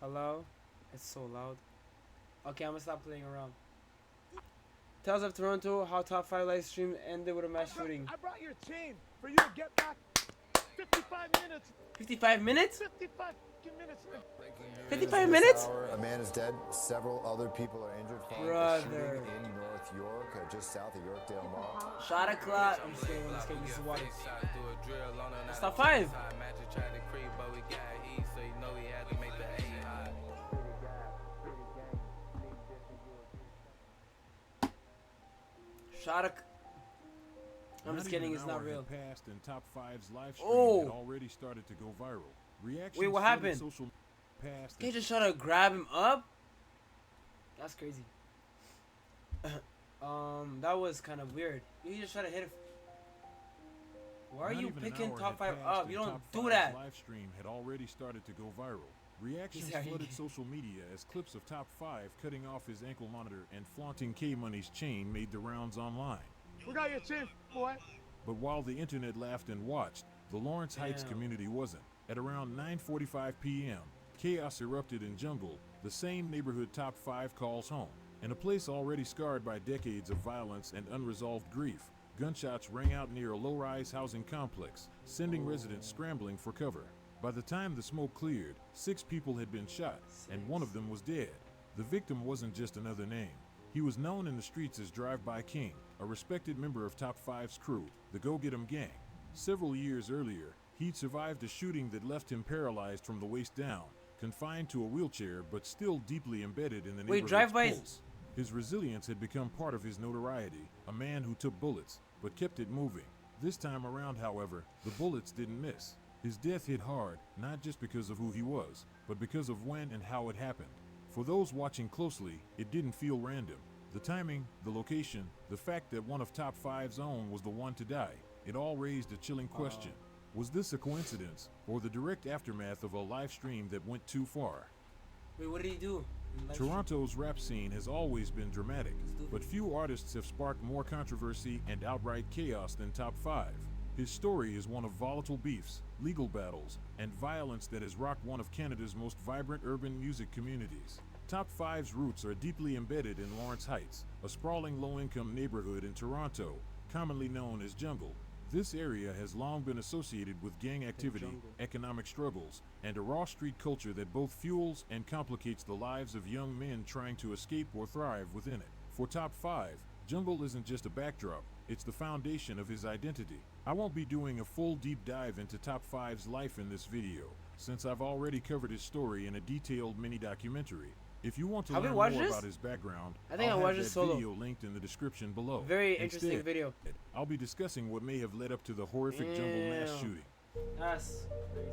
Hello? It's so loud. Okay, I'm gonna stop playing around. Tales of Toronto, how top 5 live stream ended with a mass shooting. I brought your chain for you to get back 55 minutes. 55 minutes? 55 minutes. 55 minutes? A man is dead. Several other people are injured following a shooting in North York, just south of Yorkdale Mall. Shot o'clock. I'm just kidding. I'm just kidding. This is water. It's top 5. Shot I'm just kidding. It's not real. Passed and Top 5's live stream Oh. had already started to go viral. Reactions wait, what happened? Social past They just try to grab him up? That's crazy. That was kind of weird. You just try to hit it. Why are you picking Top 5 up? You don't do that. Live stream had already started to go viral. Reactions flooded social media as clips of Top 5 cutting off his ankle monitor and flaunting K-Money's chain made the rounds online. We got your chain, boy. But while the internet laughed and watched, the Lawrence Heights community wasn't. At around 9:45 p.m., chaos erupted in Jungle, the same neighborhood Top 5 calls home. In a place already scarred by decades of violence and unresolved grief, gunshots rang out near a low-rise housing complex, sending residents scrambling for cover. By the time the smoke cleared, 6 people had been shot, and one of them was dead. The victim wasn't just another name. He was known in the streets as Drive-By King, a respected member of Top 5's crew, the Go Get 'Em Gang. Several years earlier, he'd survived a shooting that left him paralyzed from the waist down, confined to a wheelchair but still deeply embedded in the neighborhood's pulse. His resilience had become part of his notoriety, a man who took bullets, but kept it moving. This time around, however, the bullets didn't miss. His death hit hard, not just because of who he was, but because of when and how it happened. For those watching closely, it didn't feel random. The timing, the location, the fact that one of Top 5's own was the one to die, it all raised a chilling question. Was this a coincidence, or the direct aftermath of a live stream that went too far? Wait, what did he do? Toronto's rap scene has always been dramatic, but few artists have sparked more controversy and outright chaos than Top 5. His story is one of volatile beefs, legal battles, and violence that has rocked one of Canada's most vibrant urban music communities. Top 5's roots are deeply embedded in Lawrence Heights, a sprawling low-income neighborhood in Toronto, commonly known as Jungle. This area has long been associated with gang activity, economic struggles, and a raw street culture that both fuels and complicates the lives of young men trying to escape or thrive within it. For Top 5, Jungle isn't just a backdrop, it's the foundation of his identity. I won't be doing a full deep dive into Top 5's life in this video, since I've already covered his story in a detailed mini-documentary. If you want to learn more about his background, I'll have that video linked in the description below. Very interesting video. I'll be discussing what may have led up to the horrific Jungle mass shooting. That's crazy.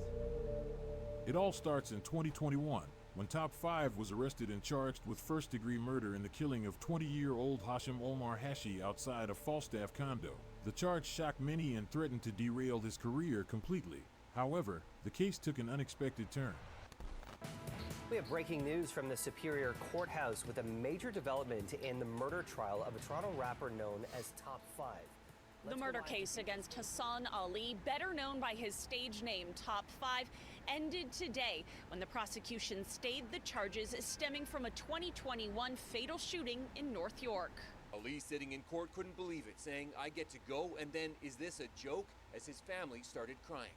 It all starts in 2021, when Top 5 was arrested and charged with first-degree murder in the killing of 20-year-old Hashim Omar Hashi outside a Falstaff condo. The charge shocked many and threatened to derail his career completely. However, the case took an unexpected turn. We have breaking news from the Superior Courthouse with a major development in the murder trial of a Toronto rapper known as Top 5. The murder case against Hassan Ali, better known by his stage name Top 5, ended today when the prosecution stayed the charges stemming from a 2021 fatal shooting in North York. Ali, sitting in court, couldn't believe it, saying, "I get to go, and then is this a joke?" as his family started crying.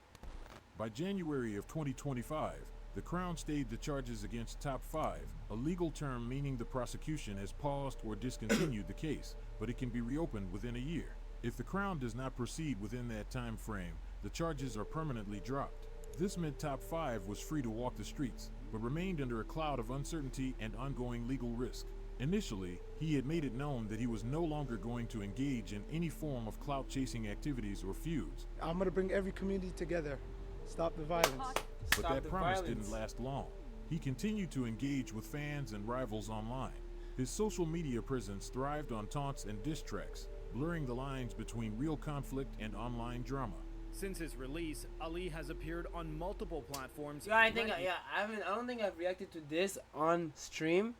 By January of 2025, the Crown stayed the charges against Top 5, a legal term meaning the prosecution has paused or discontinued the case, but it can be reopened within a year. If the Crown does not proceed within that time frame, the charges are permanently dropped. This meant Top 5 was free to walk the streets, but remained under a cloud of uncertainty and ongoing legal risk. Initially, he had made it known that he was no longer going to engage in any form of clout-chasing activities or feuds. I'm going to bring every community together. Stop the violence. But that promise didn't last long. He continued to engage with fans and rivals online. His social media presence thrived on taunts and diss tracks, blurring the lines between real conflict and online drama. Since his release, Ali has appeared on multiple platforms. Yeah, I don't think I've reacted to this on stream.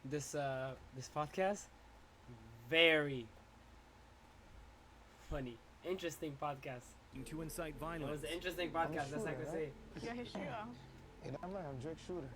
This podcast. Very funny, interesting podcast. To incite violence. It was an interesting podcast. That's not gonna say. And I'm not a Drake shooter.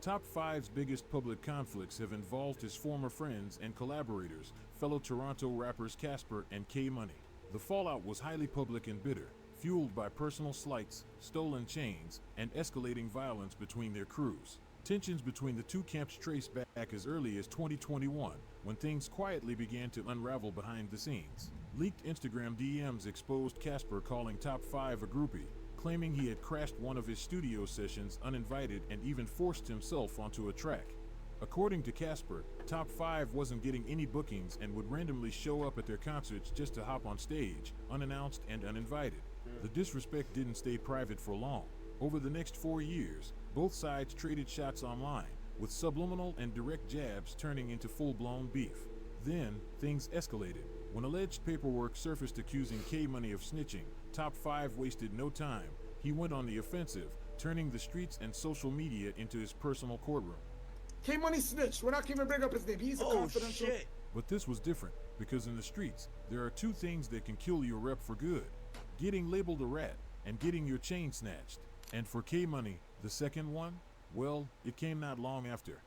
Top 5's biggest public conflicts have involved his former friends and collaborators, fellow Toronto rappers Casper and K Money. The fallout was highly public and bitter, fueled by personal slights, stolen chains, and escalating violence between their crews. Tensions between the two camps trace back as early as 2021, when things quietly began to unravel behind the scenes. Leaked Instagram DMs exposed Casper calling Top 5 a groupie, claiming he had crashed one of his studio sessions uninvited and even forced himself onto a track. According to Casper, Top 5 wasn't getting any bookings and would randomly show up at their concerts just to hop on stage, unannounced and uninvited. The disrespect didn't stay private for long. Over the next 4 years, both sides traded shots online, with subliminal and direct jabs turning into full-blown beef. Then, things escalated. When alleged paperwork surfaced accusing K Money of snitching, Top 5 wasted no time. He went on the offensive, turning the streets and social media into his personal courtroom. K Money snitched. We're not even bring up his name. He's a confidential. Shit. But this was different, because in the streets, there are two things that can kill your rep for good: getting labeled a rat and getting your chain snatched. And for K Money, the second one, well, it came not long after.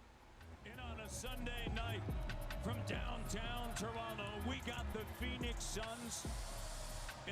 And on a Sunday night from downtown Toronto, we got the Phoenix Suns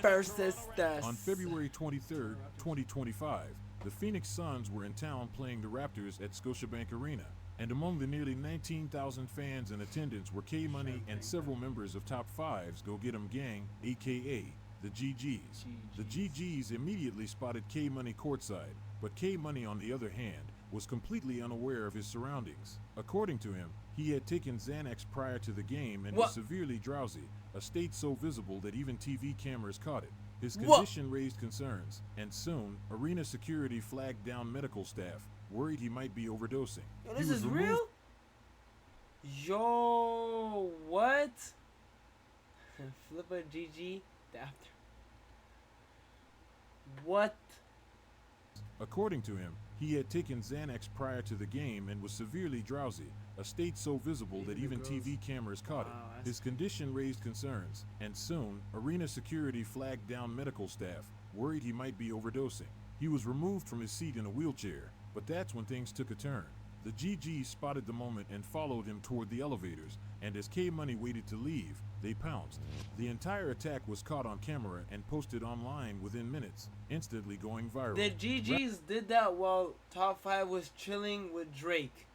versus the... On February 23rd, 2025, the Phoenix Suns were in town playing the Raptors at Scotiabank Arena. And among the nearly 19,000 fans in attendance were K Money and several members of Top 5's Go Get 'Em Gang, aka the GGs. The GGs immediately spotted K Money courtside, but K Money, on the other hand, was completely unaware of his surroundings. According to him, he had taken Xanax prior to the game and was severely drowsy, a state so visible that even TV cameras caught it. His condition raised concerns, and soon, arena security flagged down medical staff, worried he might be overdosing. Yo, this is real? Yo, what? Flip a GG after. What? According to him, he had taken Xanax prior to the game and was severely drowsy, a state so visible that even TV cameras caught it. His condition raised concerns, and soon, arena security flagged down medical staff, worried he might be overdosing. He was removed from his seat in a wheelchair, but that's when things took a turn. The GGs spotted the moment and followed him toward the elevators, and as K Money waited to leave, they pounced. The entire attack was caught on camera and posted online within minutes, instantly going viral. The GGs did that while Top 5 was chilling with Drake.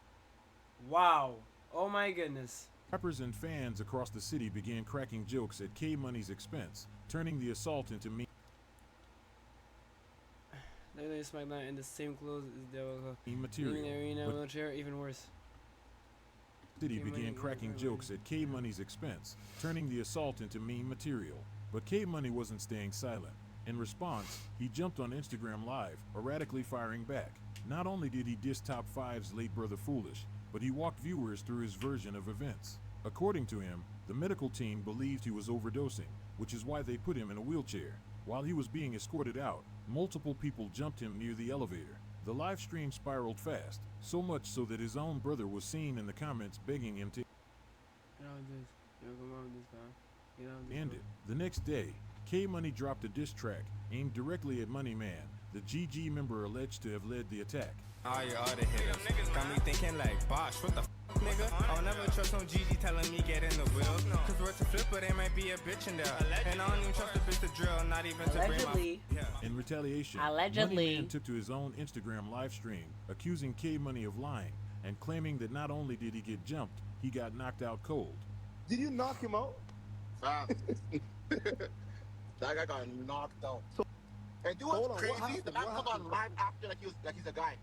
Wow. Oh my goodness. Rappers and fans across the city began cracking jokes at K Money's expense, turning the assault into meme Literally SmackDown in the same clothes as the material. Arena wheelchair, even worse. City began cracking jokes at K Money's expense, turning the assault into meme material. But K Money wasn't staying silent. In response, he jumped on Instagram Live, erratically firing back. Not only did he diss Top 5's late brother Foolish, but he walked viewers through his version of events. According to him, the medical team believed he was overdosing, which is why they put him in a wheelchair. While he was being escorted out, multiple people jumped him near the elevator. The live stream spiraled fast, so much so that his own brother was seen in the comments begging him to end it. The next day, K Money dropped a diss track aimed directly at Money Man, the GG member alleged to have led the attack. All your other hitters got me thinking like, Bosh, what the nigga? I'll never trust no GG telling me get in the wheels. Cause we're to flip, but there might be a bitch in there. And I don't even trust the bitch to drill, not even to bring my... In retaliation, Allegedly. Money Man took to his own Instagram live stream, accusing K Money of lying, and claiming that not only did he get jumped, he got knocked out cold. Did you knock him out? That guy got knocked out. And do what's crazy? The man come on live after like he's a guy.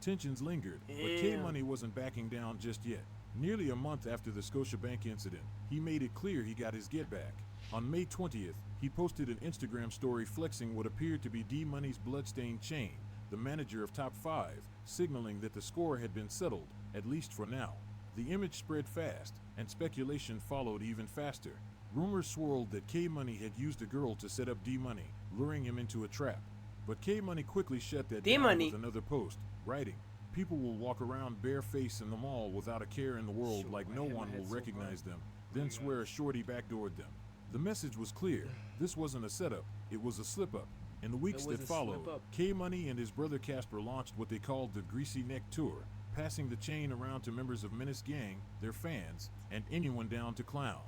Tensions lingered, but K Money wasn't backing down just yet. Nearly a month after the Scotiabank incident, he made it clear he got his get back. On May 20th, he posted an Instagram story flexing what appeared to be D Money's bloodstained chain, the manager of Top 5, signaling that the score had been settled, at least for now. The image spread fast, and speculation followed even faster. Rumors swirled that K Money had used a girl to set up D Money, luring him into a trap. But K Money quickly shut that down with another post, writing, "People will walk around barefaced in the mall without a care in the world like no one will recognize them, then swear a shorty backdoored them." The message was clear. This wasn't a setup, it was a slip-up. In the weeks was that a followed, slip-up. K-Money and his brother Casper launched what they called the Greasy Neck Tour, passing the chain around to members of Menace Gang, their fans, and anyone down to clown.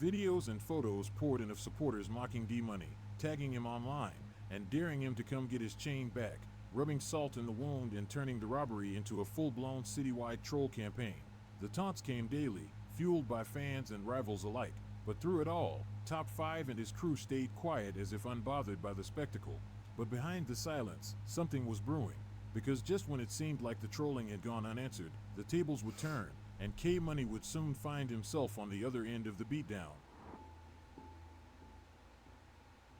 Videos and photos poured in of supporters mocking D-Money, tagging him online, and daring him to come get his chain back, rubbing salt in the wound and turning the robbery into a full-blown citywide troll campaign. The taunts came daily, fueled by fans and rivals alike, but through it all, Top 5 and his crew stayed quiet as if unbothered by the spectacle. But behind the silence, something was brewing, because just when it seemed like the trolling had gone unanswered, the tables would turn, and K-Money would soon find himself on the other end of the beatdown.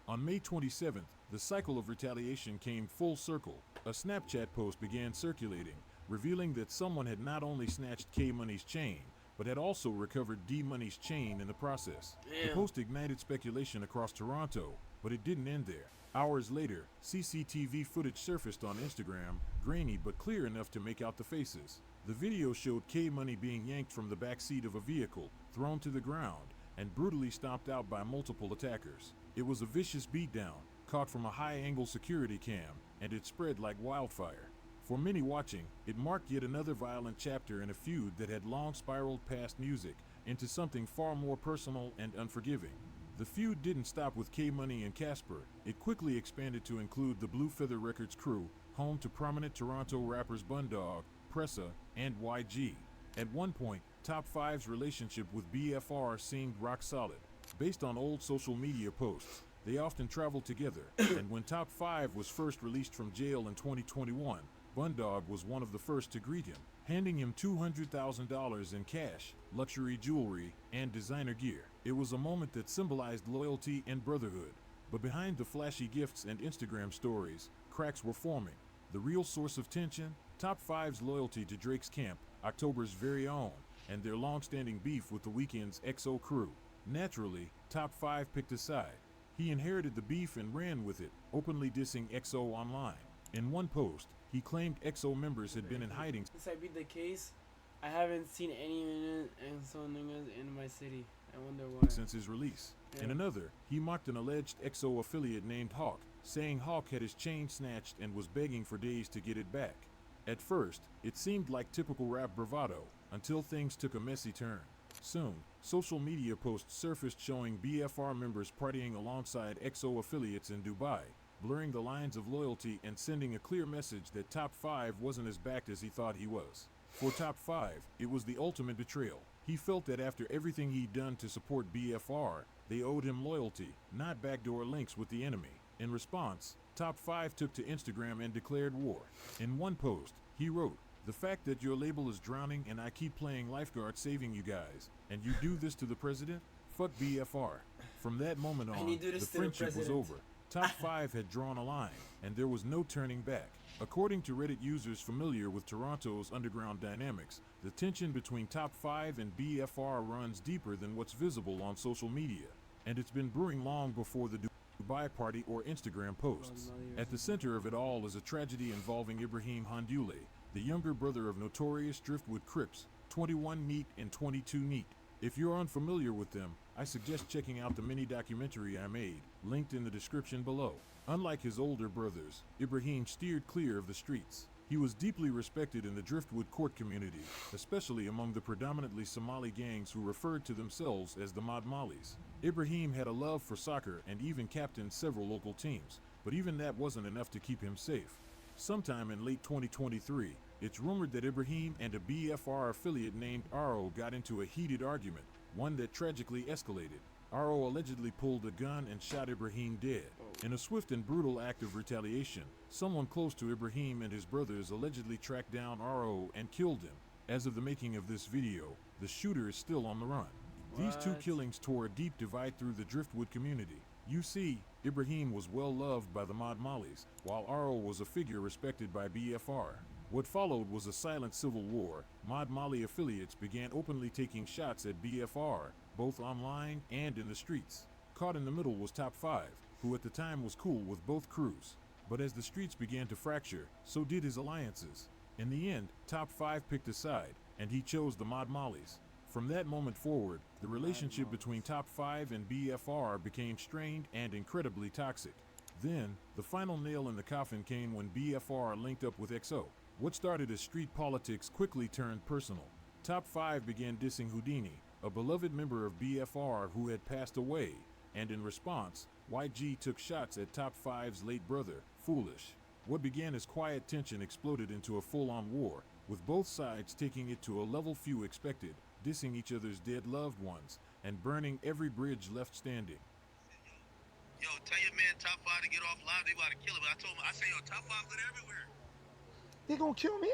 On May 27th, the cycle of retaliation came full circle. A Snapchat post began circulating, revealing that someone had not only snatched K-Money's chain, but had also recovered D-Money's chain in the process. Damn. The post ignited speculation across Toronto, but it didn't end there. Hours later, CCTV footage surfaced on Instagram, grainy but clear enough to make out the faces. The video showed K-Money being yanked from the back seat of a vehicle, thrown to the ground, and brutally stomped out by multiple attackers. It was a vicious beatdown, caught from a high-angle security cam, and it spread like wildfire. For many watching, it marked yet another violent chapter in a feud that had long spiraled past music into something far more personal and unforgiving. The feud didn't stop with K-Money and Casper. It quickly expanded to include the Blue Feather Records crew, home to prominent Toronto rappers Bundog, Pressa, and YG. At one point, Top 5's relationship with BFR seemed rock solid. Based on old social media posts, they often traveled together, and when Top 5 was first released from jail in 2021, Bundog was one of the first to greet him, handing him $200,000 in cash, luxury jewelry, and designer gear. It was a moment that symbolized loyalty and brotherhood. But behind the flashy gifts and Instagram stories, cracks were forming. The real source of tension? Top 5's loyalty to Drake's camp, October's very own, and their long-standing beef with the Weeknd's XO crew. Naturally, Top 5 picked a side. He inherited the beef and ran with it, openly dissing XO online. In one post, he claimed XO members had been in hiding. Since I beat the case, I haven't seen any XO niggas in my city. I wonder why. Since his release. Yeah. In another, he mocked an alleged XO affiliate named Hawk, saying Hawk had his chain snatched and was begging for days to get it back. At first, it seemed like typical rap bravado, until things took a messy turn. Soon, social media posts surfaced showing BFR members partying alongside XO affiliates in Dubai, blurring the lines of loyalty and sending a clear message that Top 5 wasn't as backed as he thought he was. For Top 5, it was the ultimate betrayal. He felt that after everything he'd done to support BFR, they owed him loyalty, not backdoor links with the enemy. In response, Top 5 took to Instagram and declared war. In one post, he wrote, "The fact that your label is drowning and I keep playing lifeguard saving you guys, and you do this to the president? Fuck BFR." From that moment on, the friendship was over. Top 5 had drawn a line, and there was no turning back. According to Reddit users familiar with Toronto's underground dynamics, the tension between Top 5 and BFR runs deeper than what's visible on social media, and it's been brewing long before the Dubai party or Instagram posts. At the center of it all is a tragedy involving Ibrahim Handule, the younger brother of notorious Driftwood Crips, 21 Neat and 22 Neat. If you're unfamiliar with them, I suggest checking out the mini documentary I made, linked in the description below. Unlike his older brothers, Ibrahim steered clear of the streets. He was deeply respected in the Driftwood court community, especially among the predominantly Somali gangs who referred to themselves as the Mod Mollies. Ibrahim had a love for soccer and even captained several local teams, but even that wasn't enough to keep him safe. Sometime in late 2023, it's rumored that Ibrahim and a BFR affiliate named Aro got into a heated argument, one that tragically escalated. Aro allegedly pulled a gun and shot Ibrahim dead. In a swift and brutal act of retaliation, someone close to Ibrahim and his brothers allegedly tracked down Aro and killed him. As of the making of this video, the shooter is still on the run. These two killings tore a deep divide through the Driftwood community. You see, Ibrahim was well loved by the Mod Mollies, while Aro was a figure respected by BFR. What followed was a silent civil war. Mod Molly affiliates began openly taking shots at BFR, both online and in the streets. Caught in the middle was Top 5, who at the time was cool with both crews. But as the streets began to fracture, so did his alliances. In the end, Top 5 picked a side, and he chose the Mod Mollies. From that moment forward, the relationship between Top 5 and BFR became strained and incredibly toxic. Then, the final nail in the coffin came when BFR linked up with XO. What started as street politics quickly turned personal. Top 5 began dissing Houdini, a beloved member of BFR who had passed away, and in response, YG took shots at Top 5's late brother, Foolish. What began as quiet tension exploded into a full-on war, with both sides taking it to a level few expected, dissing each other's dead loved ones, and burning every bridge left standing. Yo, tell your man Top 5 to get off live. They about to kill him. I told him, I say, yo, Top 5's are everywhere. They gonna kill me?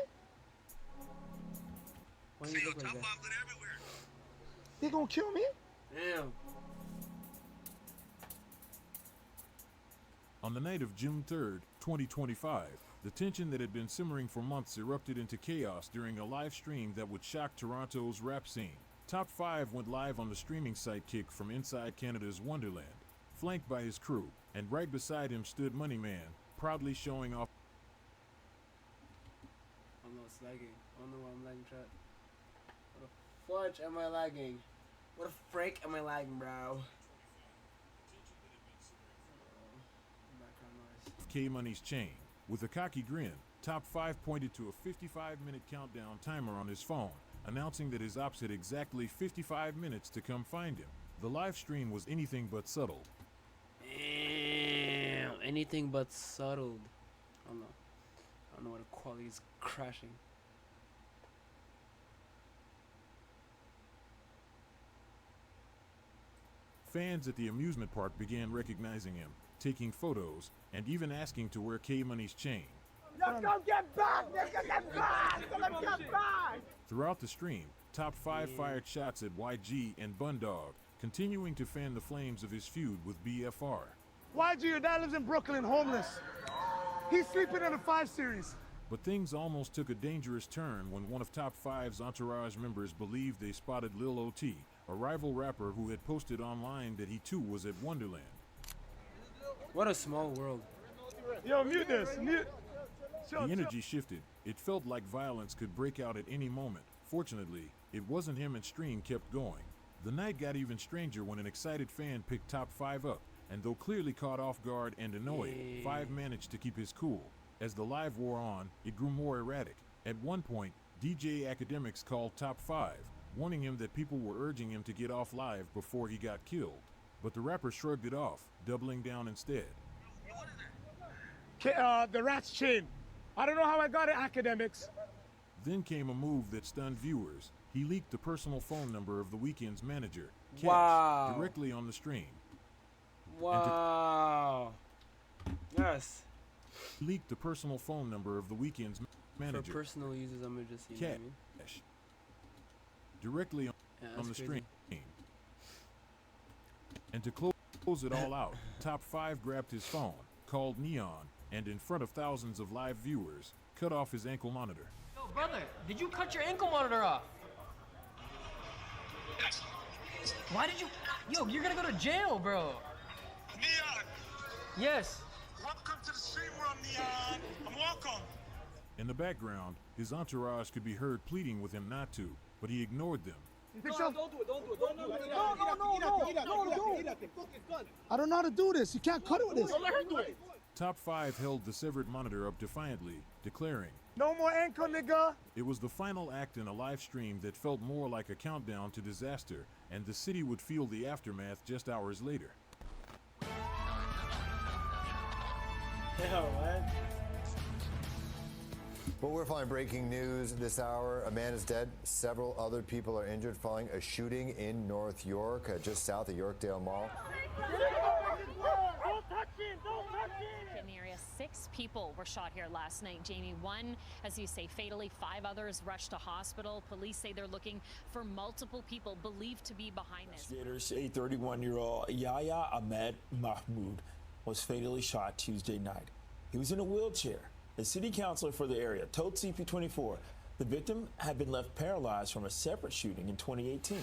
Why I you say, yo, look Top like 5's are everywhere. They gonna kill me? Damn. On the night of June 3rd, 2025, the tension that had been simmering for months erupted into chaos during a live stream that would shock Toronto's rap scene. Top 5 went live on the streaming site Kick from inside Canada's Wonderland, flanked by his crew, and right beside him stood Moneyman, proudly showing off. Oh no, it's lagging. Oh no, I'm lagging, chat. What the fudge am I lagging? What the frick am I lagging, bro? Background noise. K-Money's chain. With a cocky grin, Top 5 pointed to a 55-minute countdown timer on his phone, announcing that his ops had exactly 55 minutes to come find him. The live stream was anything but subtle. Damn, anything but subtle. Oh no. I don't know why the quality is crashing. Fans at the amusement park began recognizing him, taking photos, and even asking to wear K-Money's chain. Let's go get back! Let's go get back! Let's get back! Throughout the stream, Top 5 fired shots at YG and Bundog, continuing to fan the flames of his feud with BFR. YG, your dad lives in Brooklyn, homeless. He's sleeping in a 5 Series. But things almost took a dangerous turn when one of Top 5's entourage members believed they spotted Lil OT, a rival rapper who had posted online that he too was at Wonderland. What a small world. Yo, mute this. Mute. The energy shifted. It felt like violence could break out at any moment. Fortunately, it wasn't him, and stream kept going. The night got even stranger when an excited fan picked Top 5 up, and though clearly caught off guard and annoyed, 5 managed to keep his cool. As the live wore on, it grew more erratic. At one point, DJ Academics called Top 5, warning him that people were urging him to get off live before he got killed. But the rapper shrugged it off, doubling down instead. The rat's chain. I don't know how I got it, Academics. Then came a move that stunned viewers. He leaked the personal phone number of the Weeknd's manager, Cash, Wow. directly on the stream. Wow. Yes. He leaked the personal phone number of the Weeknd's manager. For personal users, I'm just, you know what I mean? Cash, directly on the crazy. stream. And to close it all out, Top 5 grabbed his phone, called Neon, and in front of thousands of live viewers, cut off his ankle monitor. Yo, brother, did you cut your ankle monitor off? Why did you? Yo, you're gonna go to jail, bro. Neon! Yes. Welcome to the stream room, Neon! I'm welcome! In the background, his entourage could be heard pleading with him not to, but he ignored them. Don't do it, don't do it, don't do it. No. I don't know how to do this. You can't cut it with this. Don't let her do it. Top 5 held the severed monitor up defiantly, declaring, No more ankle, nigga. it was the final act in a live stream that felt more like a countdown to disaster, and the city would feel the aftermath just hours later. Hell, what? Well, we're following breaking news this hour. A man is dead. Several other people are injured following a shooting in North York, just south of Yorkdale Mall. Don't touch him! Don't touch him! In the area, 6 people were shot here last night. Jamie, 1, as you say, fatally. 5 others rushed to hospital. Police say they're looking for multiple people believed to be behind this. Investigators, a 31-year-old Yahya Ahmed Mahmoud was fatally shot Tuesday night. He was in a wheelchair. The city councilor for the area told CP24 the victim had been left paralyzed from a separate shooting in 2018.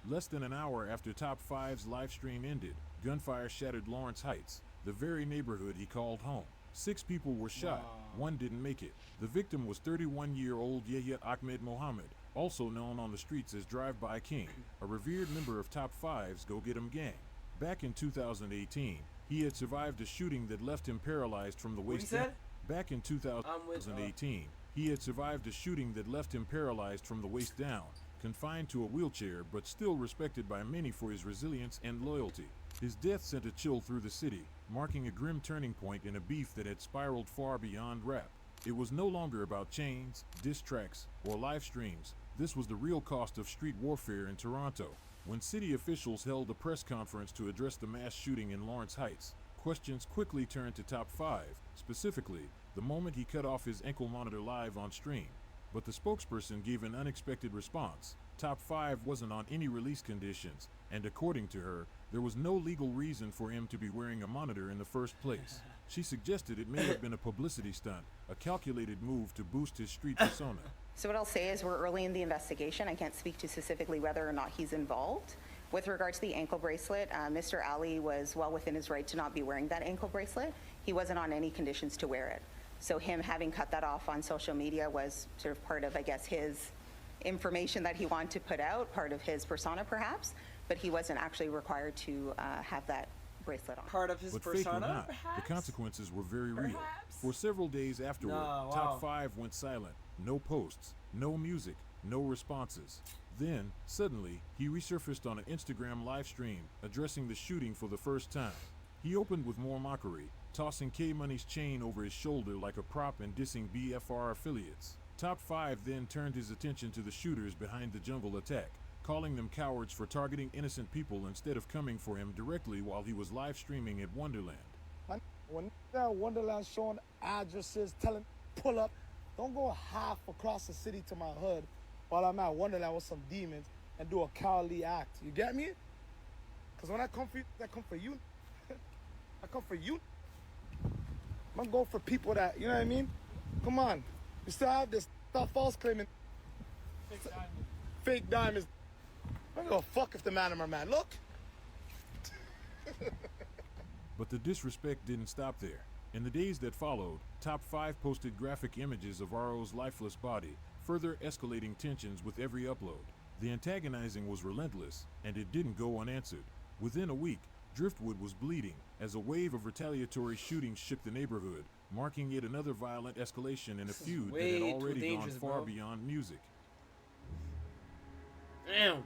Less than an hour after Top 5's live stream ended, gunfire shattered Lawrence Heights, the very neighborhood he called home. 6 people were shot. 1 didn't make it. The victim was 31-year-old Yahya Ahmed Mohammed, also known on the streets as Drive-By King, a revered member of Top 5's Go Get 'Em gang. Back in 2018, He had survived a shooting that left him paralyzed from the What he waist down. said? Back in 2018, he had survived a shooting that left him paralyzed from the waist down, confined to a wheelchair, but still respected by many for his resilience and loyalty. His death sent a chill through the city, marking a grim turning point in a beef that had spiraled far beyond rap. It was no longer about chains, diss tracks, or live streams. This was the real cost of street warfare in Toronto. When city officials held a press conference to address the mass shooting in Lawrence Heights, questions quickly turned to Top 5, specifically the moment he cut off his ankle monitor live on stream. But the spokesperson gave an unexpected response. Top 5 wasn't on any release conditions, and according to her, there was no legal reason for him to be wearing a monitor in the first place. She suggested it may have been a publicity stunt, a calculated move to boost his street persona. So what I'll say is we're early in the investigation. I can't speak to specifically whether or not he's involved. With regard to the ankle bracelet, Mr. Ali was well within his right to not be wearing that ankle bracelet. He wasn't on any conditions to wear it. So him having cut that off on social media was sort of part of, I guess, his information that he wanted to put out, part of his persona perhaps, but he wasn't actually required to have that bracelet on. Part of his But persona, fake or not, perhaps? the consequences were very real. Perhaps? For several days afterward, No, wow. Top 5 went silent. No posts, no music, no responses. Then, suddenly, he resurfaced on an Instagram live stream, addressing the shooting for the first time. He opened with more mockery, tossing K-Money's chain over his shoulder like a prop and dissing BFR affiliates. Top 5 then turned his attention to the shooters behind the jungle attack, calling them cowards for targeting innocent people instead of coming for him directly while he was live streaming at Wonderland. When that Wonderland showing addresses, telling pull up, don't go half across the city to my hood while I'm at Wonderland with some demons and do a cowardly act. You get me? Because when I come for you, I come for you. I come for you. I'm gonna go for people that, you know what I mean? Come on. You still have this stuff false claiming fake diamonds. I don't give a fuck if the man or man. Look. But the disrespect didn't stop there. In the days that followed, Top 5 posted graphic images of Ro's lifeless body, further escalating tensions with every upload. The antagonizing was relentless, and it didn't go unanswered. Within a week, Driftwood was bleeding as a wave of retaliatory shootings shook the neighborhood, marking yet another violent escalation in a feud that had already gone far beyond music. Damn.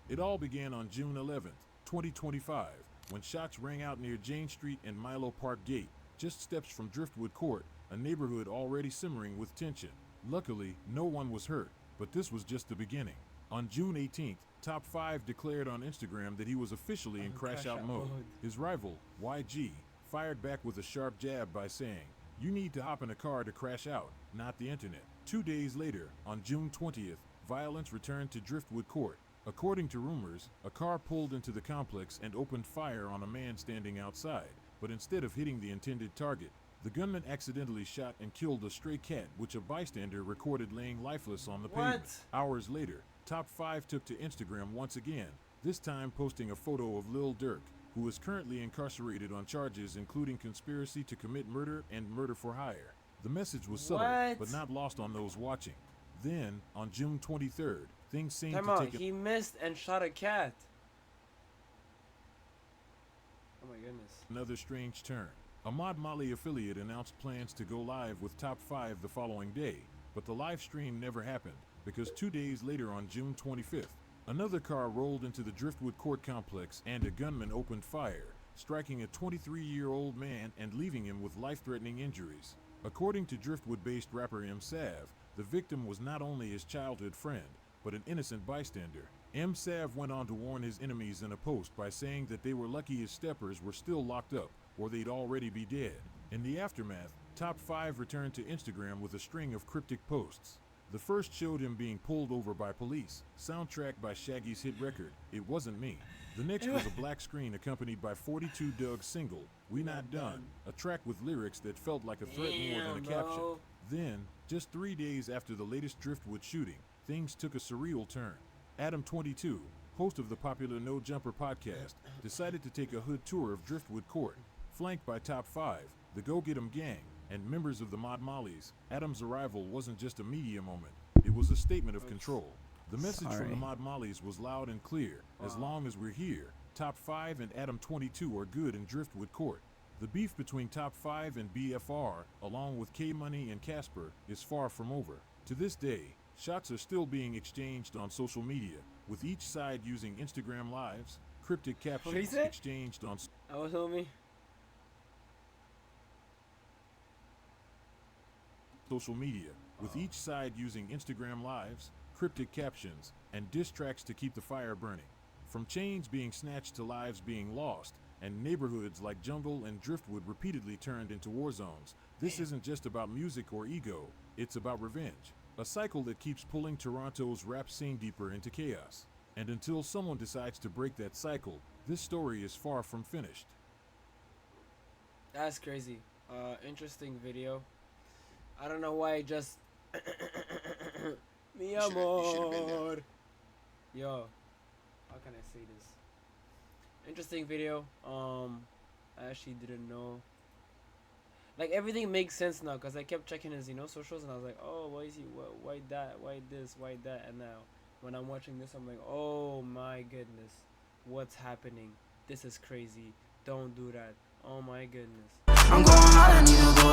It all began on June 11th, 2025, when shots rang out near Jane Street and Milo Park Gate, just steps from Driftwood Court, a neighborhood already simmering with tension. Luckily, no one was hurt, but this was just the beginning. On June 18th, Top 5 declared on Instagram that he was officially in crash out mode. His rival, YG, fired back with a sharp jab by saying, "You need to hop in a car to crash out, not the internet." 2 days later, on June 20th, violence returned to Driftwood Court. According to rumors, a car pulled into the complex and opened fire on a man standing outside, but instead of hitting the intended target, the gunman accidentally shot and killed a stray cat, which a bystander recorded laying lifeless on the pavement. Hours later, Top 5 took to Instagram once again, this time posting a photo of Lil Durk, who is currently incarcerated on charges including conspiracy to commit murder and murder for hire. The message was subtle, but not lost on those watching. Then, on June 23rd, things seemed to take he missed and shot a cat. Oh my goodness. Another strange turn. A Mod Molly affiliate announced plans to go live with Top 5 the following day, but the live stream never happened because 2 days later on June 25th, another car rolled into the Driftwood Court complex and a gunman opened fire, striking a 23-year-old man and leaving him with life-threatening injuries. According to Driftwood-based rapper M. Sav, the victim was not only his childhood friend, but an innocent bystander. M. Sav went on to warn his enemies in a post by saying that they were lucky his steppers were still locked up, or they'd already be dead. In the aftermath, Top 5 returned to Instagram with a string of cryptic posts. The first showed him being pulled over by police, soundtracked by Shaggy's hit record, It Wasn't Me. The next was a black screen accompanied by 42 Doug's single, We Not Done, a track with lyrics that felt like a threat more than a caption. Then, just 3 days after the latest Driftwood shooting, things took a surreal turn. Adam22, host of the popular No Jumper podcast, decided to take a hood tour of Driftwood Court. Flanked by Top 5, the Go Get 'Em Gang, and members of the Mod Mollies, Adam's arrival wasn't just a media moment, it was a statement of control. The message from the Mod Mollies was loud and clear, as long as we're here, Top 5 and Adam 22 are good in Driftwood Court. The beef between Top 5 and BFR, along with K-Money and Casper, is far from over. To this day, shots are still being exchanged on social media, with each side using Instagram Lives, cryptic captions exchanged on social media, with each side using Instagram Lives, cryptic captions, and diss tracks to keep the fire burning. From chains being snatched to lives being lost, and neighborhoods like Jungle and Driftwood repeatedly turned into war zones, this isn't just about music or ego, it's about revenge. A cycle that keeps pulling Toronto's rap scene deeper into chaos. And until someone decides to break that cycle, this story is far from finished. That's crazy. Interesting video. I don't know why I just mi amor. Yo, how can I say this? Interesting video. I actually didn't know. Like, everything makes sense now because I kept checking his, socials, and I was like, oh, why is he? Why that? Why this? Why that? And now, when I'm watching this, I'm like, oh my goodness, what's happening? This is crazy. Don't do that. Oh my goodness. I'm going hard, I need to go